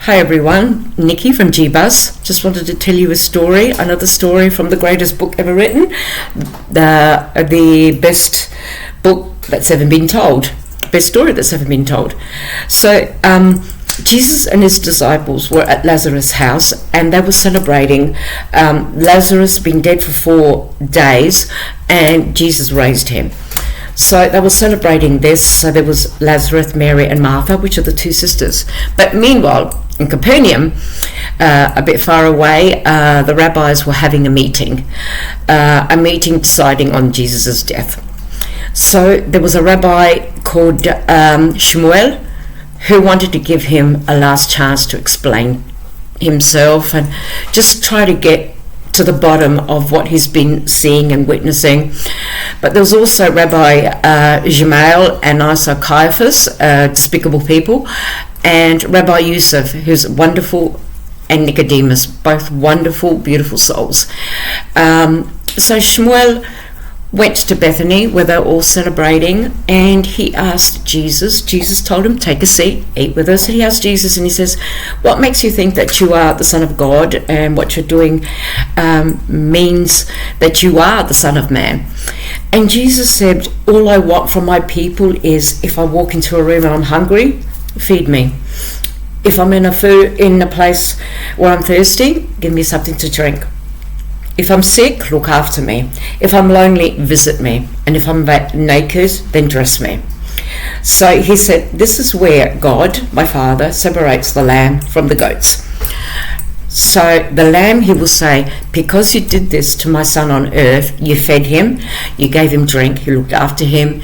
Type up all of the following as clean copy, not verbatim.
Hi everyone, Nikki from G-Buzz. Just wanted to tell you a story, another story from the greatest book ever written, the best book that's ever been told, best story that's ever been told. So Jesus and his disciples were at Lazarus' house and they were celebrating Lazarus being dead for 4 days and Jesus raised him. So they were celebrating this. So there was Lazarus, Mary and Martha, which are the two sisters. But meanwhile, in Capernaum, a bit far away, the rabbis were having a meeting deciding on Jesus' death. So there was a rabbi called Shmuel who wanted to give him a last chance to explain himself and just try to get to the bottom of what he's been seeing and witnessing. But there was also Rabbi Jamal and also Caiaphas, despicable people, and Rabbi Yusuf, who's wonderful, and Nicodemus, both wonderful, beautiful souls. So Shmuel went to Bethany where they were all celebrating, and he asked Jesus. Jesus told him, take a seat, eat with us. And he asked Jesus, and he says, what makes you think that you are the Son of God, and what you're doing means that you are the Son of Man? And Jesus said, all I want from my people is, if I walk into a room and I'm hungry, feed me. If I'm in a place where I'm thirsty, give me something to drink. If I'm sick, look after me. If I'm lonely, visit me. And if I'm naked, then dress me. So he said, this is where God, my Father, separates the lamb from the goats. So the lamb, he will say, because you did this to my son on earth, you fed him, you gave him drink, you looked after him,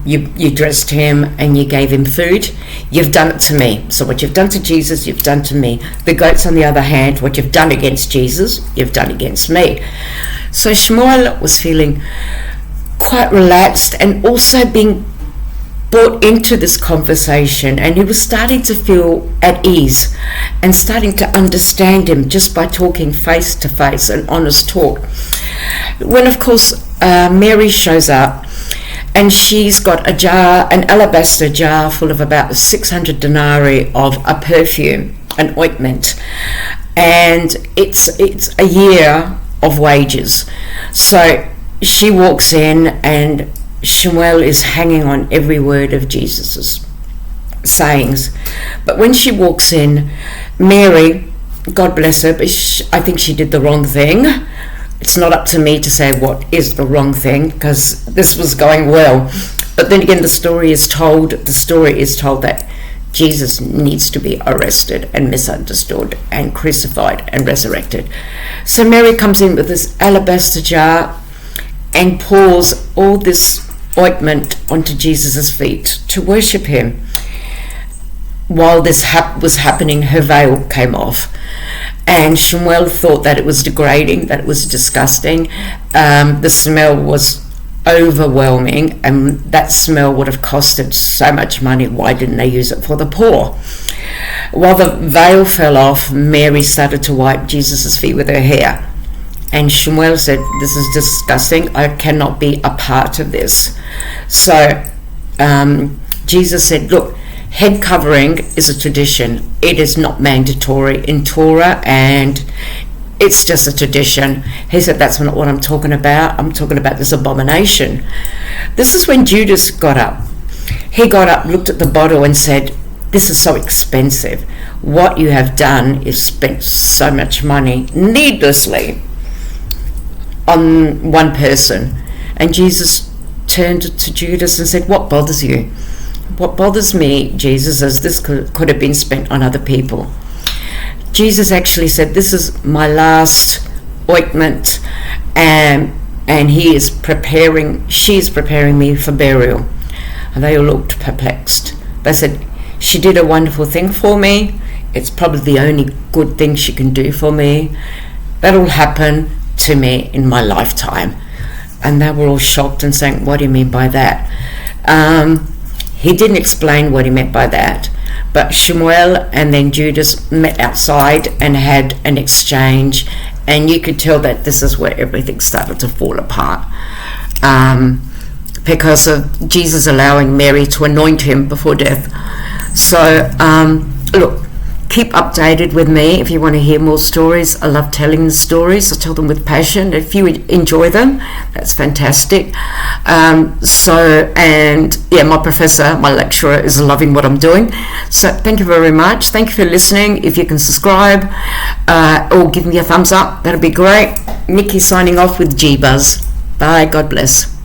you dressed him, and you gave him food. You've done it to me. So what you've done to Jesus, you've done to me. The goats, on the other hand, what you've done against Jesus, you've done against me. So Shmuel was feeling quite relaxed and also being brought into this conversation, and he was starting to feel at ease and starting to understand him just by talking face to face, an honest talk. When of course Mary shows up, and she's got a jar, an alabaster jar full of about 600 denarii of a perfume, an ointment, and it's a year of wages. So she walks in, and Shmuel is hanging on every word of Jesus's sayings. But when she walks in, Mary, God bless her, but I think she did the wrong thing. It's not up to me to say what is the wrong thing, because this was going well. But then again, the story is told that Jesus needs to be arrested and misunderstood and crucified and resurrected. So Mary comes in with this alabaster jar and pours all this ointment onto Jesus' feet to worship him. While this was happening, her veil came off, and Shmuel thought that it was degrading, that it was disgusting. The smell was overwhelming, and that smell would have costed so much money. Why didn't they use it for the poor? While the veil fell off, Mary started to wipe Jesus' feet with her hair. And Shmuel said, this is disgusting. I cannot be a part of this. So Jesus said, look, head covering is a tradition. It is not mandatory in Torah, and it's just a tradition. He said, that's not what I'm talking about. I'm talking about this abomination. This is when Judas got up. He got up, looked at the bottle and said, this is so expensive. What you have done is spent so much money needlessly on one person. And Jesus turned to Judas and said, what bothers you? What bothers me, Jesus, is this could have been spent on other people. Jesus actually said, this is my last ointment, and she is preparing me for burial. And they all looked perplexed. They said, she did a wonderful thing for me. It's probably the only good thing she can do for me. That'll happen to me in my lifetime. And they were all shocked and saying, what do you mean by that? He didn't explain what he meant by that, but Shmuel and then Judas met outside and had an exchange, and you could tell that this is where everything started to fall apart, because of Jesus allowing Mary to anoint him before death. So look, keep updated with me if you want to hear more stories. I love telling the stories. I tell them with passion. If you enjoy them, that's fantastic. My professor, my lecturer, is loving what I'm doing. So thank you very much. Thank you for listening. If you can subscribe or give me a thumbs up, that'd be great. Nikki signing off with G-Buzz. Bye. God bless.